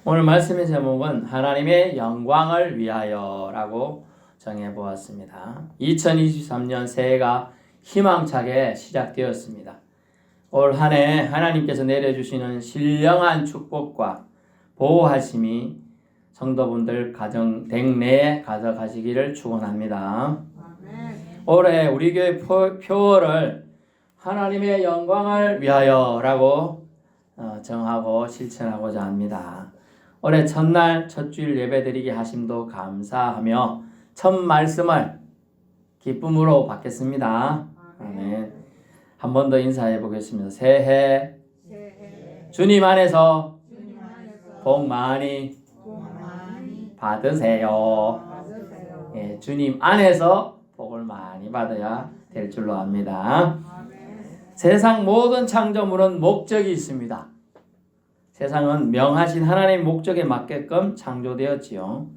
오늘 말씀의 제목은 하나님의 영광을 위하여라고 정해보았습니다. 2023년 새해가 희망차게 시작되었습니다. 올 한 해 하나님께서 내려주시는 신령한 축복과 보호하심이 성도분들 가정 댁내에 가져가시기를 축원합니다. 올해 우리 교회 표어를 하나님의 영광을 위하여라고 정하고 실천하고자 합니다. 올해 첫날 첫 주일 예배드리게 하심도 감사하며 첫 말씀을 기쁨으로 받겠습니다. 아멘. 한 번 더 인사해 보겠습니다. 새해 주님 안에서 복 많이 받으세요. 예, 주님 안에서 복을 많이 받아야 될 줄로 압니다. 세상 모든 창조물은 목적이 있습니다. 세상은 명하신 하나님의 목적에 맞게끔 창조되었지요.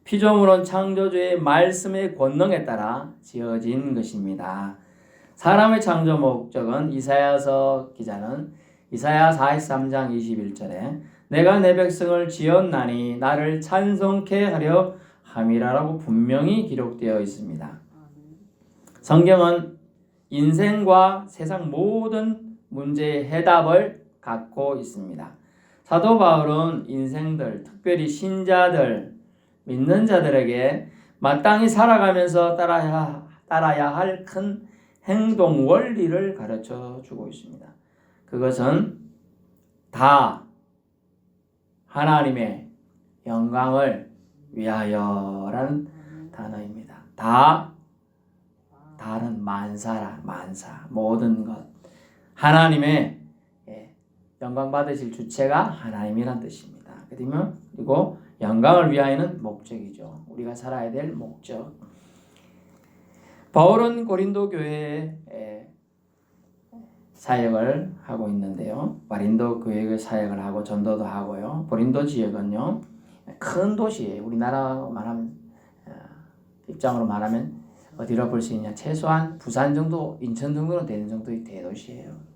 피조물은 창조주의 말씀의 권능에 따라 지어진 것입니다. 사람의 창조 목적은 이사야서 기자는 이사야 43장 21절에 내가 내 백성을 지었나니 나를 찬송케 하려 함이라라고 분명히 기록되어 있습니다. 성경은 인생과 세상 모든 문제의 해답을 갖고 있습니다. 사도 바울은 인생들, 특별히 신자들, 믿는 자들에게 마땅히 살아가면서 따라야 할 큰 행동 원리를 가르쳐 주고 있습니다. 그것은 다 하나님의 영광을 위하여라는 단어입니다. 다는 만사, 모든 것. 하나님의 영광 받으실 주체가 하나님이란 뜻입니다. 그리고 영광을 위하여는 목적이죠. 우리가 살아야 될 목적. 바울은 고린도 교회에 사역을 하고 있는데요. 고린도 교회의 사역을 하고 전도도 하고요. 고린도 지역은요, 큰 도시예요. 우리나라 입장으로 말하면 어디로 볼 수 있냐? 최소한 부산 정도, 인천 정도는 되는 정도의 대도시예요.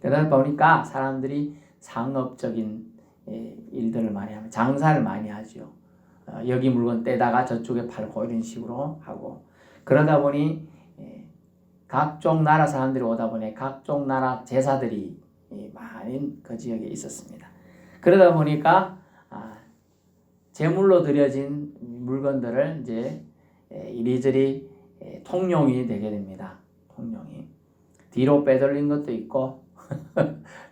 그러다 보니까 사람들이 상업적인 일들을 많이 하면 장사를 많이 하죠. 여기 물건 떼다가 저쪽에 팔고 이런 식으로 하고, 그러다 보니 각종 나라 사람들이 오다 보니 각종 나라 제사들이 많이 그 지역에 있었습니다. 그러다 보니까 제물로 드려진 물건들을 이제 이리저리 통용이 되게 됩니다. 통용이 뒤로 빼돌린 것도 있고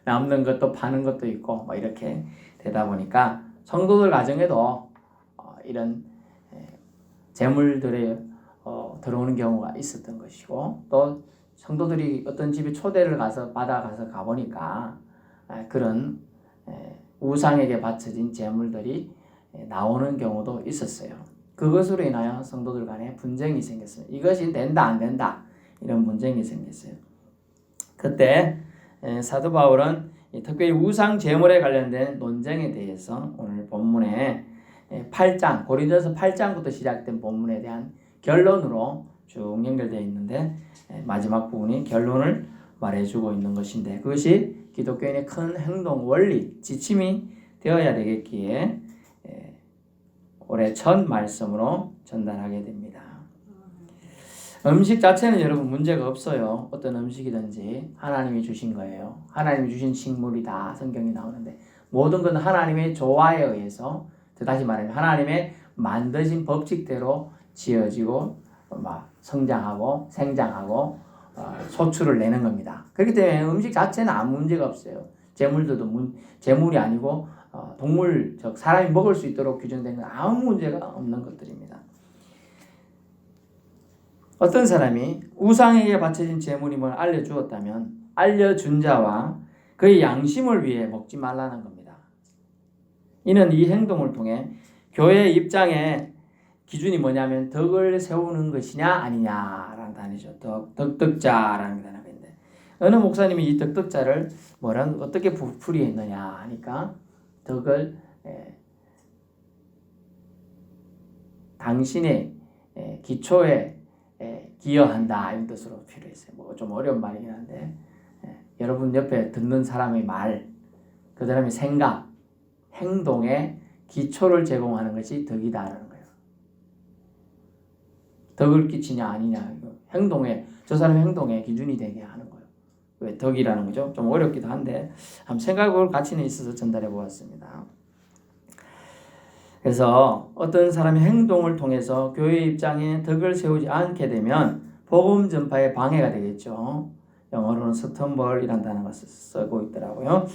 남는 것도 파는 것도 있고 뭐 이렇게 되다 보니까 성도들 가정에도 이런 재물들이 들어오는 경우가 있었던 것이고, 또 성도들이 어떤 집에 초대를 받아가서 가보니까 그런 우상에게 바쳐진 재물들이 나오는 경우도 있었어요. 그것으로 인하여 성도들 간에 분쟁이 생겼습니다. 이것이 된다 안 된다 이런 분쟁이 생겼어요. 그때 사도 바울은 특별히 우상 제물에 관련된 논쟁에 대해서 오늘 본문에 8장, 고린도서 8장부터 시작된 본문에 대한 결론으로 쭉 연결되어 있는데, 마지막 부분이 결론을 말해주고 있는 것인데, 그것이 기독교인의 큰 행동 원리, 지침이 되어야 되겠기에 올해 첫 말씀으로 전달하게 됩니다. 음식 자체는 여러분 문제가 없어요. 어떤 음식이든지 하나님이 주신 거예요. 하나님이 주신 식물이다 성경이 나오는데, 모든 건 하나님의 조화에 의해서, 다시 말하면 하나님의 만드신 법칙대로 지어지고 성장하고 생장하고 소출을 내는 겁니다. 그렇기 때문에 음식 자체는 아무 문제가 없어요. 재물들도 재물이 아니고 동물, 즉 사람이 먹을 수 있도록 규정된 건 아무 문제가 없는 것들입니다. 어떤 사람이 우상에게 바쳐진 재물임을 알려주었다면 알려준 자와 그의 양심을 위해 먹지 말라는 겁니다. 이는 이 행동을 통해 교회의 입장에 기준이 뭐냐면 덕을 세우는 것이냐 아니냐라는 단어죠. 덕덕자라는 단어인데, 어느 목사님이 이 덕덕자를 어떻게 풀이했느냐 하니까 덕을 당신의 기초에 기여한다 이런 뜻으로 필요했어요. 좀 어려운 말이긴 한데, 여러분 옆에 듣는 사람의 말, 그 사람의 생각, 행동의 기초를 제공하는 것이 덕이다라는 거예요. 덕을 끼치냐 아니냐, 행동에, 저 사람 행동의 기준이 되게 하는 거예요. 왜 덕이라는 거죠? 좀 어렵기도 한데 한번 생각해 볼 가치는 있어서 전달해 보았습니다. 그래서 어떤 사람의 행동을 통해서 교회 입장에 덕을 세우지 않게 되면 복음 전파에 방해가 되겠죠. 영어로는 스텀벌이라는 단어가 쓰고 있더라고요.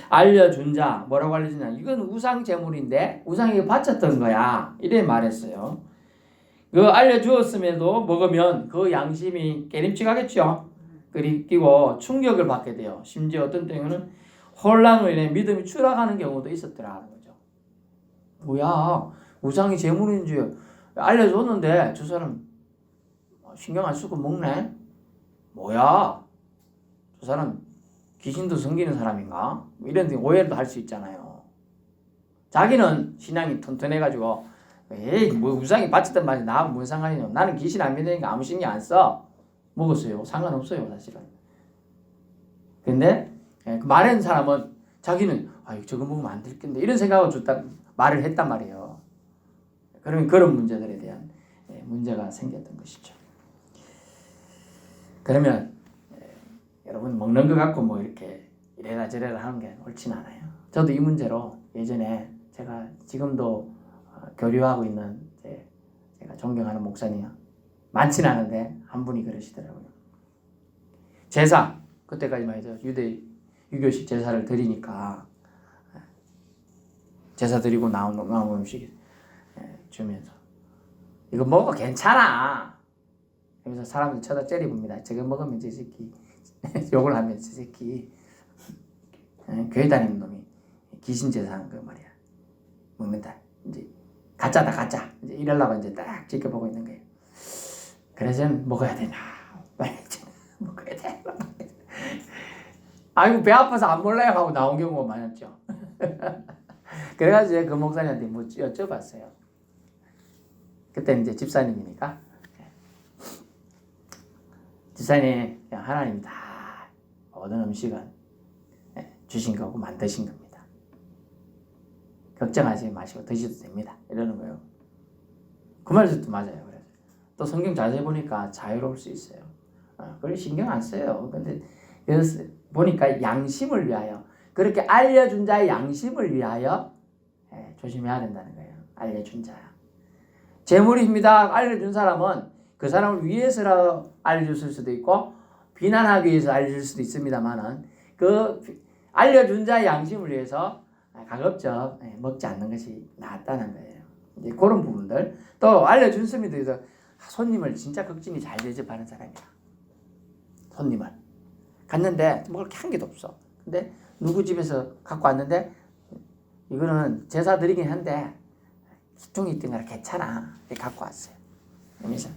알려준 자, 뭐라고 알려주냐? 이건 우상 제물인데 우상에게 바쳤던 거야. 이래 말했어요. 그 알려주었음에도 먹으면 그 양심이 깨림칙하겠죠. 그리고 충격을 받게 돼요. 심지어 어떤 때는 혼란으로 인해 믿음이 추락하는 경우도 있었더라는 거죠. 뭐야, 우상이 제물인 줄 알려줬는데 저 사람 신경 안 쓰고 먹네? 뭐야, 저 사람 귀신도 섬기는 사람인가? 이런 오해도 할 수 있잖아요. 자기는 신앙이 튼튼해가지고 에이 뭐 우상이 바쳤단 말이야, 나 뭔 상관이냐, 나는 귀신 안 믿으니까 아무 신경 안 써. 먹었어요. 상관없어요 사실은. 근데 말하는 사람은 자기는 저거 먹으면 안 될 텐데 이런 생각을 말을 했단 말이에요. 그러면 그런 문제들에 대한 문제가 생겼던 것이죠. 그러면 여러분 먹는 것 갖고 뭐 이렇게 이래라 저래라 하는 게 옳진 않아요. 저도 이 문제로 예전에 제가 지금도 교류하고 있는 제가 존경하는 목사님 많지는 않은데 한 분이 그러시더라고요. 제사, 그때까지만 해도 유교식 제사를 드리니까 제사 드리고 나온 음식 주면서 이거 먹어 괜찮아. 그래서 사람들 쳐다 째려봅니다. 저거 먹으면 저 새끼 욕을 하면 저 새끼 교회 다니는 놈이 귀신 제사하는 거 말이야. 먹는다. 이제 가짜다 가짜. 이제 이러려고 이제 딱 지켜보고 있는 거예요. 그래서 먹어야 되나? 먹어야 돼. 아이고 배 아파서 안 몰라요 하고 나온 경우가 많았죠. 그래가지고 그 목사님한테 뭐 여쭤봤어요. 그때 이제 집사님이니까 집사님 그냥 하나님 다 모든 음식은 주신 거고 만드신 겁니다. 걱정하지 마시고 드셔도 됩니다. 이러는 거예요. 그 말도 맞아요. 그래서 또 성경 자세히 보니까 자유로울 수 있어요. 그걸 신경 안 써요. 근데 그래서 보니까 양심을 위하여, 그렇게 알려준 자의 양심을 위하여 조심해야 된다는 거예요. 알려준 자. 재물입니다. 알려준 사람은 그 사람을 위해서라도 알려줬을 수도 있고 비난하기 위해서 알려줄 수도 있습니다만은 그 알려준 자의 양심을 위해서 가급적 먹지 않는 것이 낫다는 거예요. 이제 그런 부분들. 또 알려준 스님들에서 손님을 진짜 극진히 잘 대접하는 사람이야. 손님을 갔는데 뭐 그렇게 한 개도 없어. 근데 누구 집에서 갖고 왔는데 이거는 제사 드리긴 한데 기통이 있던 거라 괜찮아. 갖고 왔어요. 그러면서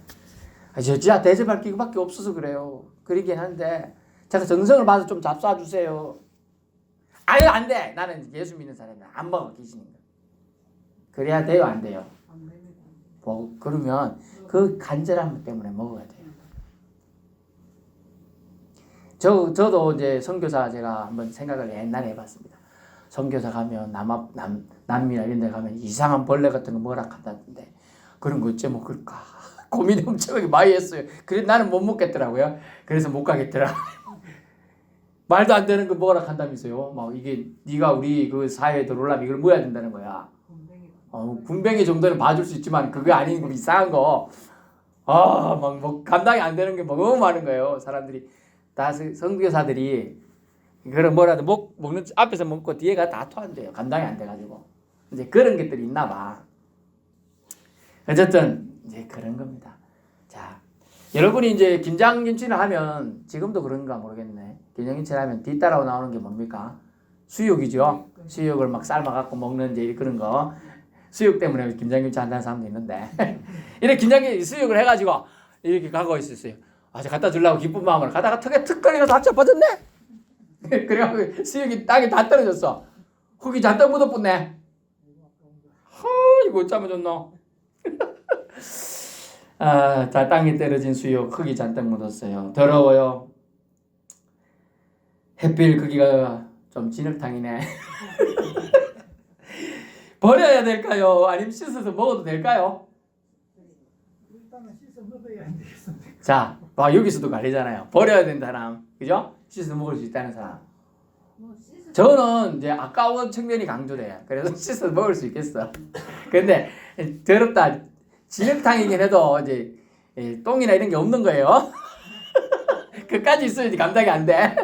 진짜 대접할 게 이거밖에 없어서 그래요. 그러긴 한데 제가 정성을 봐서 좀 잡숴주세요. 아유 안 돼. 나는 예수 믿는 사람이야. 안 먹어 귀신인 거. 그래야 돼요 안 돼요? 그러면 그 간절함 때문에 먹어야 돼요. 저도 이제 선교사 제가 한번 생각을 옛날에 해봤습니다. 선교사 가면 남미나 이런 데 가면 이상한 벌레 같은 거 먹으라 한다던데 그런 거 어째 먹을까 고민 엄청나게 많이 했어요. 그래 나는 못 먹겠더라고요. 그래서 못 가겠더라. 말도 안 되는 거 먹으라 한다면서요. 막 이게 네가 우리 그 사회에 들어오려면 이걸 먹어야 된다는 거야. 군뱅이 정도는 봐줄 수 있지만 그게 아닌 거 이상한 거. 막 뭐 감당이 안 되는 게 너무 많은 거예요. 사람들이 다 선교사들이 그런 뭐라도 먹는 앞에서 먹고 뒤에가 다 토한대요. 감당이 안 돼가지고 이제 그런 것들이 있나 봐. 어쨌든 이제 그런 겁니다. 자, 여러분이 이제 김장김치를 하면 지금도 그런가 모르겠네. 김장김치를 하면 뒤따라 나오는 게 뭡니까? 수육이죠. 수육을 막 삶아갖고 먹는 이제 그런 거. 수육 때문에 김장김치 한다는 사람도 있는데 이렇게 김장김치 수육을 해가지고 이렇게 가고 있었어요. 갖다 주려고 기쁜 마음으로 가다가 턱에 턱 걸리고 다 잡아졌네. 그래가지고 수육이 땅에 다 떨어졌어. 흙이 잔뜩 묻어붙네. 이거 어쩌면 좋노. 자, 땅에 떨어진 수육 흙이 잔뜩 묻었어요. 더러워요. 햇빛 크기가 좀 진흙탕이네. 버려야 될까요? 아니면 씻어서 먹어도 될까요? 일단은 씻어 먹어야 안 되겠습니까? 자, 여기서도 갈리잖아요. 버려야 된다는 사람, 그죠? 씻어서 먹을 수 있다는 사람. 저는 이제 아까운 측면이 강조돼요. 그래서 씻어서 먹을 수 있겠어. 근데 더럽다. 진흙탕이긴 해도 이제 똥이나 이런 게 없는 거예요. 그까지 있어야지 감당이 안 돼.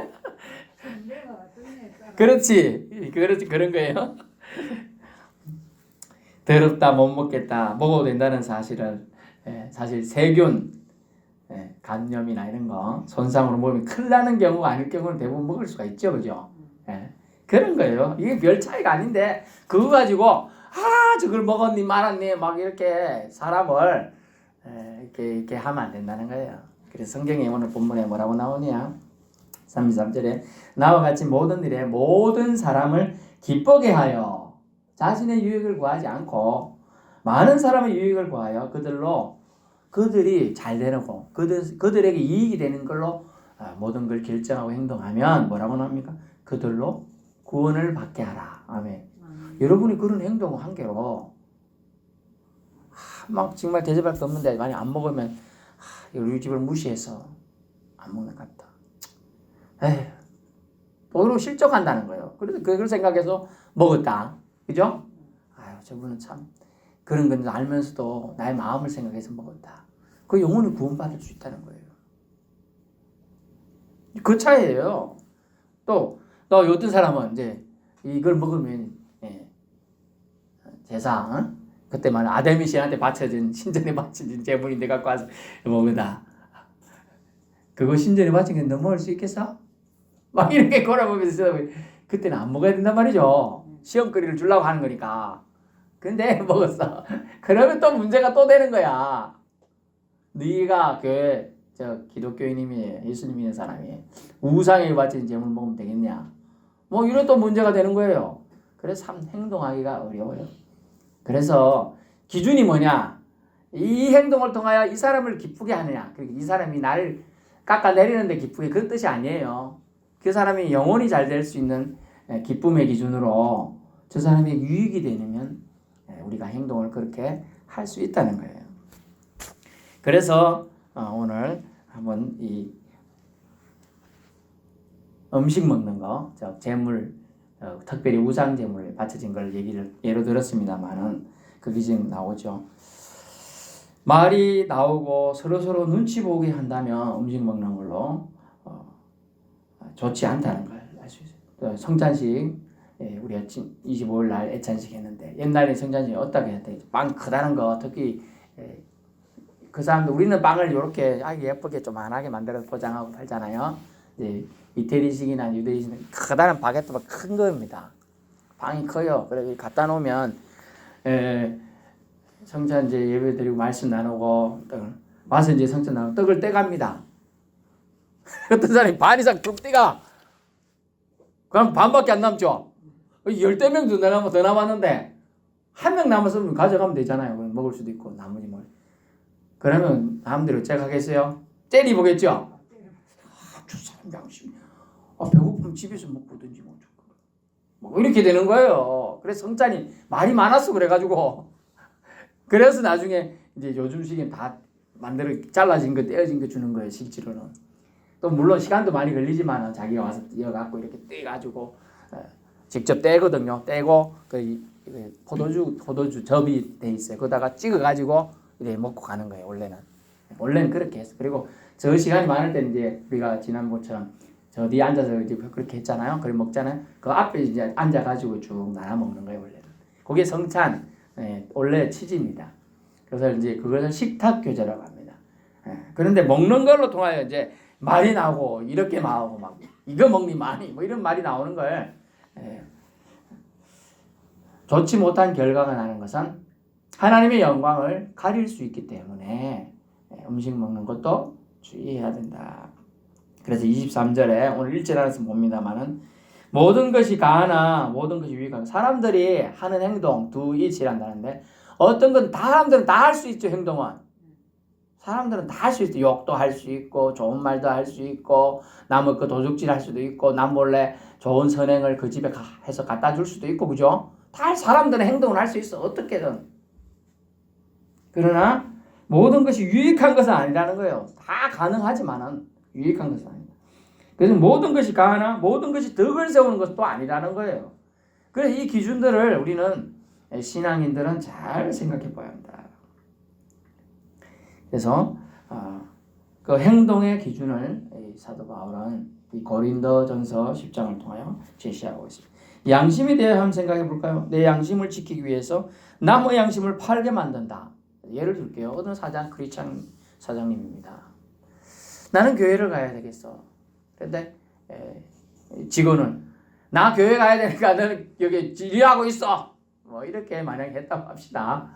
그렇지. 그런 거예요. 더럽다, 못 먹겠다, 먹어도 된다는 사실을 사실 세균 감염이나 이런 거 손상으로 먹으면 큰일 나는 경우가 아닐 경우는 대부분 먹을 수가 있죠, 그죠? 그런 거예요. 이게 별 차이가 아닌데 그거 가지고 저걸 먹었니 말았니 막 이렇게 사람을 이렇게 하면 안 된다는 거예요. 그래서 성경에 오늘 본문에 뭐라고 나오냐? 33절에 나와 같이 모든 일에 모든 사람을 기쁘게 하여 자신의 유익을 구하지 않고 많은 사람의 유익을 구하여 그들이 잘 되고 그들에게 이익이 되는 걸로 모든 걸 결정하고 행동하면 뭐라고 나옵니까? 그들로 구원을 받게 하라. 아멘. 여러분이 그런 행동을 한 개로 막 정말 대접할 게 없는데 많이 안 먹으면 우리 집을 무시해서 안 먹는 것 같다. 에휴, 그리고 실족한다는 거예요. 그래서 그걸 생각해서 먹었다. 그죠? 아유, 저분은 참 그런 건 알면서도 나의 마음을 생각해서 먹었다. 그 영혼이 구원받을 수 있다는 거예요. 그 차이예요. 또 어떤 사람은 이제 이걸 먹으면 제사, 그때만 아데미 신한테 바쳐진 신전에 바쳐진 제물인데 갖고 와서 먹으다. 그거 신전에 바친 게 너 먹을 수 있겠어? 막 이렇게 걸어보면서 그때는 안 먹어야 된단 말이죠. 시험거리를 주려고 하는 거니까. 근데 먹었어. 그러면 또 문제가 또 되는 거야. 네가 기독교인이면 예수님 믿는 사람이 우상에 바친 제물 먹으면 되겠냐? 뭐 이런 또 문제가 되는 거예요. 그래서 참 행동하기가 어려워요. 그래서 기준이 뭐냐? 이 행동을 통하여 이 사람을 기쁘게 하느냐? 그러니까 이 사람이 나를 깎아내리는데 기쁘게, 그 뜻이 아니에요. 그 사람이 영혼이 잘 될 수 있는 기쁨의 기준으로 저 사람이 유익이 되면 우리가 행동을 그렇게 할 수 있다는 거예요. 그래서 오늘 한번 이 음식 먹는 거, 제물, 특별히 우상 제물에 바쳐진 걸 예로 들었습니다만은 그게 지금 나오죠. 말이 나오고 서로 눈치 보게 한다면 음식 먹는 걸로 좋지 않다는 걸 알 수 있어요. 성찬식 우리가 25일 날 애찬식 했는데 옛날에 성찬식 어떻게 했대? 빵 크다는 거 특히 그 사람들 우리는 빵을 이렇게 예쁘게 조만하게 만들어서 포장하고 팔잖아요. 이제 이태리식이나 유대인식은 크다란 바게트가 큰 겁니다. 빵이 커요. 그래서 갖다 놓으면 성찬 이제 예배 드리고 말씀 나누고 와서 이제 성찬 나누고 떡을 떼갑니다. 어떤 사람이 반 이상 쭉 떼가. 그럼 반밖에 안 남죠. 10명 더 남았는데 한 명 남았으면 가져가면 되잖아요. 그럼 먹을 수도 있고 나머지 뭐. 그러면 사람들이 어쩌겠어요? 째리 보겠죠. 저 사람 양심. 배고프면 집에서 먹고든지 뭐 이렇게 되는 거예요. 그래서 성찬이 말이 많았어 그래가지고. 그래서 나중에 이제 요즘식은 다 잘라진 거 떼어진 거 주는 거예요. 실제로는. 또 물론 시간도 많이 걸리지만 자기가 와서 띄어갖고 이렇게 떼가지고 직접 떼거든요. 떼고 그 포도주 접이 돼 있어요. 거기다가 찍어가지고 이렇게 먹고 가는 거예요. 원래는 그렇게 했어. 그리고 저 시간이 많을 때는 이제 우리가 지난번처럼 저 뒤에 앉아서 이제 그렇게 했잖아요. 그래 먹잖아요. 그 앞에 이제 앉아가지고 쭉 나눠 먹는 거예요. 원래는. 그게 성찬 원래 취지입니다. 그래서 이제 그것을 식탁 교제라고 합니다. 그런데 먹는 걸로 통하여 이제 말이 나오고 이렇게 나오고 막 이거 먹니 많이 뭐 이런 말이 나오는 걸 좋지 못한 결과가 나는 것은 하나님의 영광을 가릴 수 있기 때문에 음식 먹는 것도 주의해야 된다. 그래서 23절에 오늘 1절 안에서 봅니다만은 모든 것이 가하나 모든 것이 유익하고 사람들이 하는 행동 두 일치란다는데 어떤 건 사람들은 다 할 수 있죠. 행동은 사람들은 다 할 수 있어. 욕도 할 수 있고 좋은 말도 할 수 있고 남의 거 도둑질 할 수도 있고 남 몰래 좋은 선행을 그 집에 해서 갖다 줄 수도 있고 그죠? 다 사람들은 행동을 할 수 있어. 어떻게든. 그러나 모든 것이 유익한 것은 아니라는 거예요. 다 가능하지만은 유익한 것은 아니다. 그래서 모든 것이 가하나 모든 것이 덕을 세우는 것도 아니라는 거예요. 그래서 이 기준들을 우리는 신앙인들은 잘 생각해 봐야 한다. 그래서 그 행동의 기준을 사도 바울은 이 고린도전서 10장을 통하여 제시하고 있습니다. 양심에 대해 한번 생각해 볼까요? 내 양심을 지키기 위해서 남의 양심을 팔게 만든다. 예를 들게요. 어느 사장 크리스찬 사장님입니다. 나는 교회를 가야 되겠어. 그런데 직원은 나 교회 가야 되니까 너는 여기 일하고 있어. 뭐 이렇게 만약에 했다고 합시다.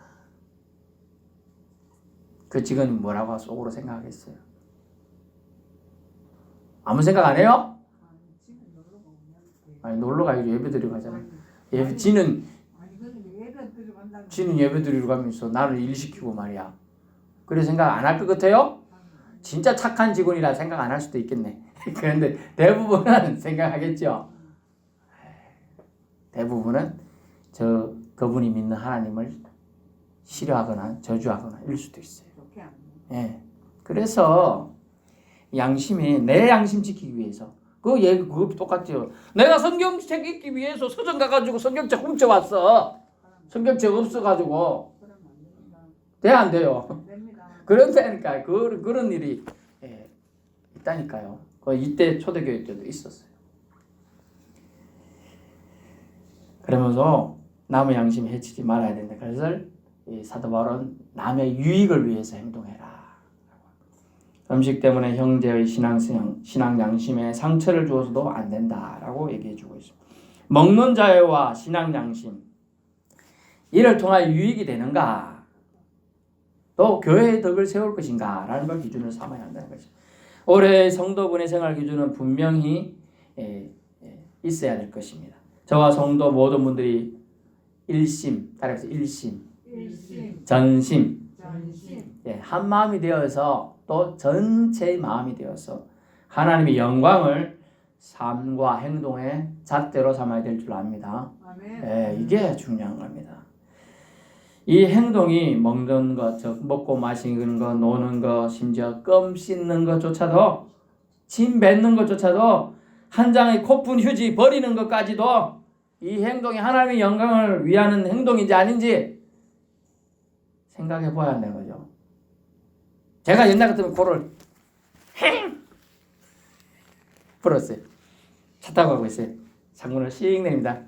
그 직원이 뭐라고 속으로 생각하겠어요? 아무 생각 안 해요? 아니 놀러 가야지. 예배 드리러 가잖아요. 지는 예배 드리러 가면서 나를 일 시키고 말이야. 그래 생각 안 할 것 같아요? 진짜 착한 직원이라 생각 안 할 수도 있겠네. 그런데 대부분은 생각하겠죠. 대부분은 그분이 믿는 하나님을 싫어하거나 저주하거나 이럴 수도 있어요. 예. 그래서 양심이 내 양심 지키기 위해서 그거 똑같죠. 내가 성경책 읽기 위해서 서점 가가지고 성경책 훔쳐왔어. 성경책 없어가지고 돼 안 돼요. 그런다니까 그런 일이 있다니까요. 이때 초대교회 때도 있었어요. 그러면서 남의 양심 해치지 말아야 된다. 그래서 사도 바울은 남의 유익을 위해서 행동해라. 음식 때문에 형제의 신앙 양심에 상처를 주어서도 안 된다라고 얘기해주고 있습니다. 먹는 자와 신앙 양심 이를 통하여 유익이 되는가? 또 교회의 덕을 세울 것인가? 라는 걸 기준을 삼아야 한다는 거죠. 올해 성도분의 생활 기준은 분명히 있어야 될 것입니다. 저와 성도 모든 분들이 일심, 따라서 일심, 전심, 한 마음이 되어서 또 전체의 마음이 되어서 하나님의 영광을 삶과 행동의 잣대로 삼아야 될 줄 압니다. 이게 중요한 겁니다. 이 행동이 먹는 것, 즉 먹고 마시는 것, 노는 것, 심지어 껌 씻는 것조차도, 침 뱉는 것조차도, 한 장의 코푼 휴지 버리는 것까지도 이 행동이 하나님의 영광을 위하는 행동인지 아닌지 생각해 봐야 한다는 거죠. 제가 옛날 같으면 코를 풀었어요. 차 타고 가고 있어요. 창문을 씩 내립니다.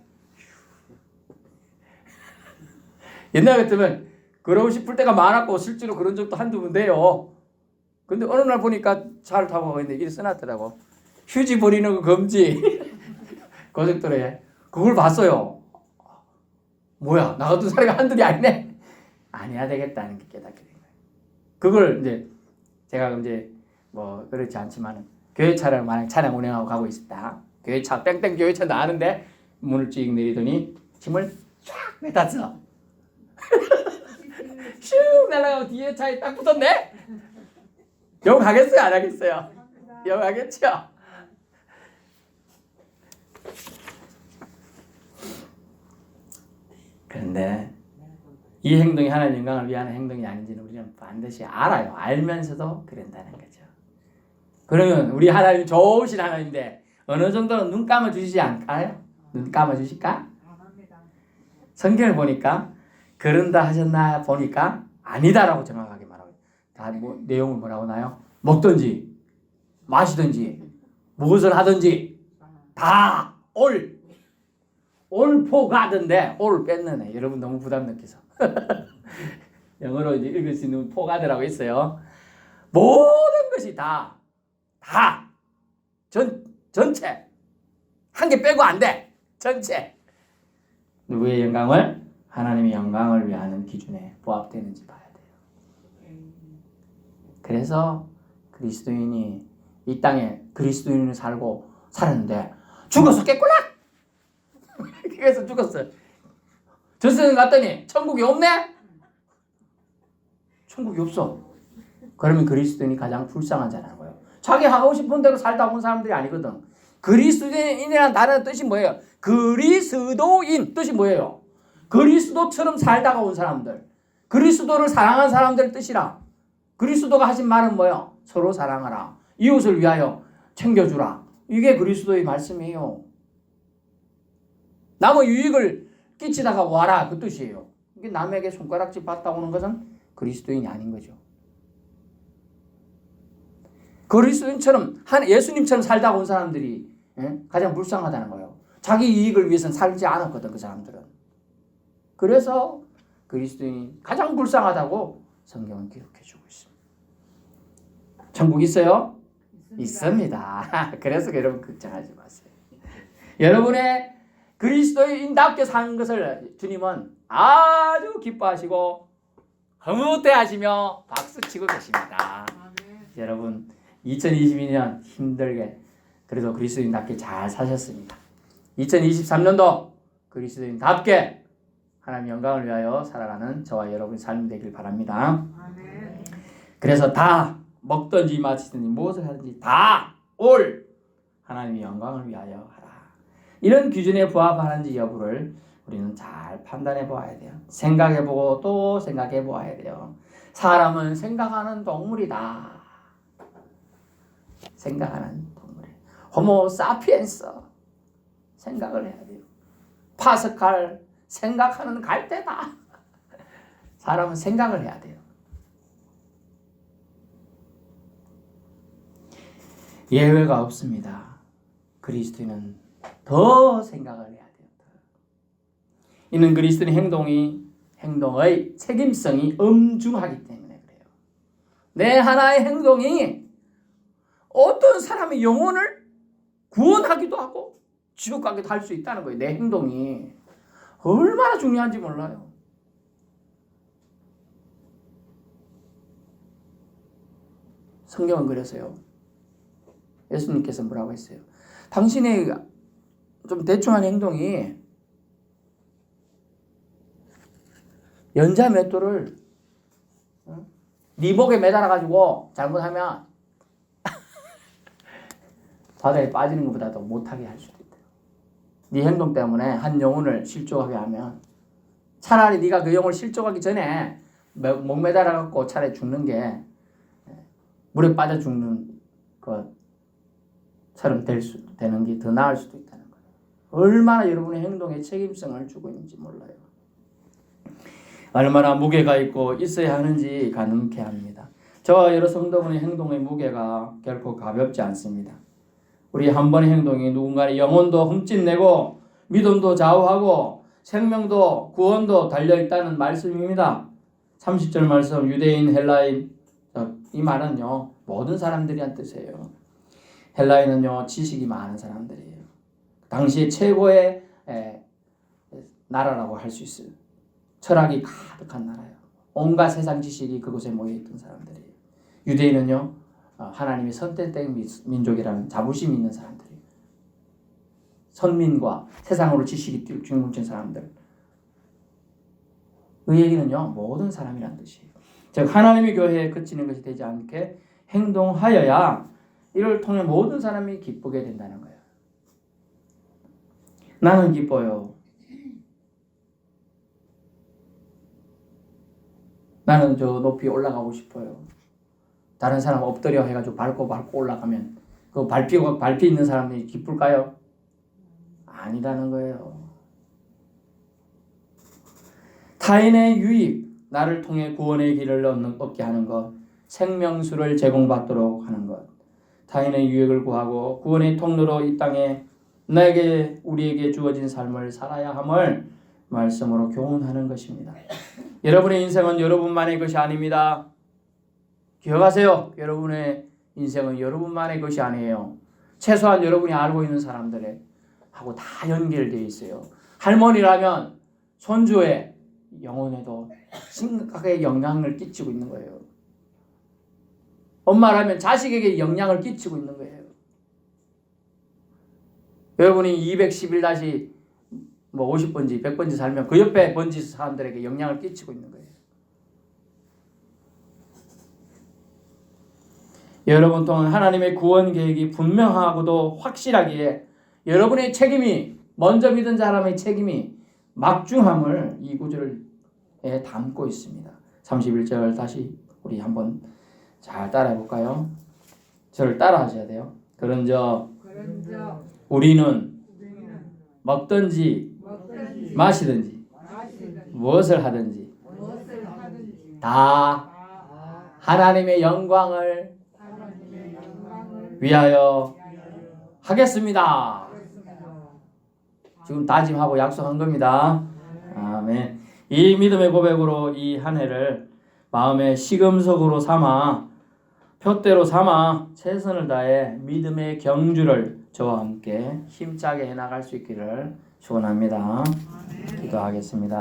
옛날 같으면 그러고 싶을 때가 많았고 실제로 그런 적도 한두 번 돼요. 근데 어느 날 보니까 차를 타고 가고 있는데 이렇게 써놨더라고. 휴지 버리는 거 금지. 고속도로에. 그걸 봤어요. 뭐야, 나 같은 사람이 한둘이 아니네. 안 해야 되겠다는 게 깨닫게 된 거예요. 그걸 이제 제가 이제 뭐 그렇지 않지만 교회 차를 만약 차량 운행하고 가고 있었다. 교회 차 땡땡 교회 차 나왔는데 문을 찍 내리더니 짐을 쫙 뱉었어. 슉 날아가고 뒤에 차에 딱 붙었네. 욕하겠어요, 안 하겠어요? 욕하겠죠. 그런데 이 행동이 하나님의 영광을 위한 행동이 아닌지는 우리는 반드시 알아요. 알면서도 그런다는 거죠. 그러면 우리 하나님 좋으신 하나님인데 어느 정도는 눈 감아 주시지 않을까요? 눈 감아 주실까? 성경을 보니까 그런다 하셨나 보니까 아니다라고 정확하게 말하고 다 뭐, 내용을 뭐라고 나요? 먹든지 마시든지 무엇을 하든지 다 올 포가드인데 올 뺐네. 여러분 너무 부담 느껴서 영어로 이제 읽을 수 있는 포가드라고 있어요. 모든 것이 전체 한 개 빼고 안 돼. 전체 누구의 영광을? 하나님의 영광을 위하는 기준에 부합되는지 봐야 돼요. 그래서 그리스도인이 이 땅에 그리스도인으로 살고 살았는데 죽어서 깼구나. 그래서 죽었어요. 저 세상 갔더니 천국이 없네. 천국이 없어. 그러면 그리스도인이 가장 불쌍한 자라는 거예요. 자기 하고 싶은 대로 살다 온 사람들이 아니거든. 그리스도인이라는 단어의 뜻이 뭐예요? 그리스도인 뜻이 뭐예요? 그리스도처럼 살다가 온 사람들, 그리스도를 사랑한 사람들 뜻이라. 그리스도가 하신 말은 뭐예요? 서로 사랑하라. 이웃을 위하여 챙겨주라. 이게 그리스도의 말씀이에요. 남의 유익을 끼치다가 와라 그 뜻이에요. 이게 남에게 손가락질 받다 오는 것은 그리스도인이 아닌 거죠. 그리스도인처럼 예수님처럼 살다가 온 사람들이 가장 불쌍하다는 거예요. 자기 이익을 위해서는 살지 않았거든 그 사람들은. 그래서 그리스도인이 가장 불쌍하다고 성경은 기록해 주고 있습니다. 천국 있어요? 있습니다. 그래서 여러분 걱정하지 마세요. 여러분의 그리스도인답게 사는 것을 주님은 아주 기뻐하시고 흐뭇해하시며 박수치고 계십니다. 여러분 2022년 힘들게 그래도 그리스도인답게 잘 사셨습니다. 2023년도 그리스도인답게 하나님 영광을 위하여 살아가는 저와 여러분의 삶이 되길 바랍니다. 그래서 다 먹든지 마시든지 무엇을 하든지 다 올 하나님의 영광을 위하여 하라. 이런 기준에 부합하는지 여부를 우리는 잘 판단해 보아야 돼요. 생각해 보고 또 생각해 보아야 돼요. 사람은 생각하는 동물이다. 생각하는 동물. 호모 사피엔스. 생각을 해야 돼요. 파스칼 생각하는 갈대다. 사람은 생각을 해야 돼요. 예외가 없습니다. 그리스도인은 더 생각을 해야 돼요. 이는 그리스도인 행동의 책임성이 엄중하기 때문에 그래요. 내 하나의 행동이 어떤 사람의 영혼을 구원하기도 하고 지옥 가기도 할 수 있다는 거예요. 내 행동이 얼마나 중요한지 몰라요. 성경은 그래서요. 예수님께서 뭐라고 했어요? 당신의 좀 대충한 행동이 연자 맷돌을 네 목에 매달아가지고 잘못하면 바다에 빠지는 것보다도 못하게 할 수도 있대요. 네 행동 때문에 한 영혼을 실족하게 하면 차라리 네가 그 영혼을 실족하기 전에 목 매달아갖고 차라리 죽는 게 물에 빠져 죽는 것처럼 되는 게 더 나을 수도 있다는 거예요. 얼마나 여러분의 행동에 책임성을 주고 있는지 몰라요. 얼마나 무게가 있고 있어야 하는지 가늠케 합니다. 저와 여러 성도분의 행동의 무게가 결코 가볍지 않습니다. 우리 한 번의 행동이 누군가의 영혼도 흠집내고 믿음도 좌우하고 생명도 구원도 달려있다는 말씀입니다. 30절 말씀 유대인 헬라인 이 말은요 모든 사람들이 한 뜻이에요. 헬라인은요 지식이 많은 사람들이에요. 당시 최고의 나라라고 할 수 있어요. 철학이 가득한 나라예요. 온갖 세상 지식이 그곳에 모여있던 사람들이에요. 유대인은요 하나님이 선택된 민족이라는 자부심이 있는 사람들이에요. 선민과 세상으로 지식이 뭉친 사람들. 그 얘기는요 모든 사람이란 뜻이에요. 즉 하나님의 교회에 그치는 것이 되지 않게 행동하여야 이를 통해 모든 사람이 기쁘게 된다는 거예요. 나는 기뻐요. 나는 저 높이 올라가고 싶어요. 다른 사람 엎드려 해가지고 밟고 올라가면 그 밟히 있는 사람이 기쁠까요? 아니라는 거예요. 타인의 유익, 나를 통해 구원의 길을 얻게 하는 것, 생명수를 제공받도록 하는 것, 타인의 유익을 구하고 구원의 통로로 이 땅에 우리에게 주어진 삶을 살아야 함을 말씀으로 교훈하는 것입니다. 여러분의 인생은 여러분만의 것이 아닙니다. 기억하세요. 여러분의 인생은 여러분만의 것이 아니에요. 최소한 여러분이 알고 있는 사람들의 하고 다 연결되어 있어요. 할머니라면 손주의 영혼에도 심각하게 영향을 끼치고 있는 거예요. 엄마라면 자식에게 영향을 끼치고 있는 거예요. 여러분이 211-50번지 100번지 살면 그 옆에 번지 사람들에게 영향을 끼치고 있는 거예요. 여러분 통한 하나님의 구원 계획이 분명하고도 확실하기에 여러분의 책임이 먼저 믿은 사람의 책임이 막중함을 이 구절에 담고 있습니다. 31절 다시 우리 한번 잘 따라해 볼까요? 저를 따라 하셔야 돼요. 그런저 우리는 먹든지 마시든지 무엇을 하든지 다 하나님의 영광을 위하여 하겠습니다. 지금 다짐하고 약속한 겁니다. 아멘. 이 믿음의 고백으로 이 한 해를 마음의 시금석으로 삼아 표대로 삼아 최선을 다해 믿음의 경주를 저와 함께 힘차게 해나갈 수 있기를 축원합니다. 기도하겠습니다.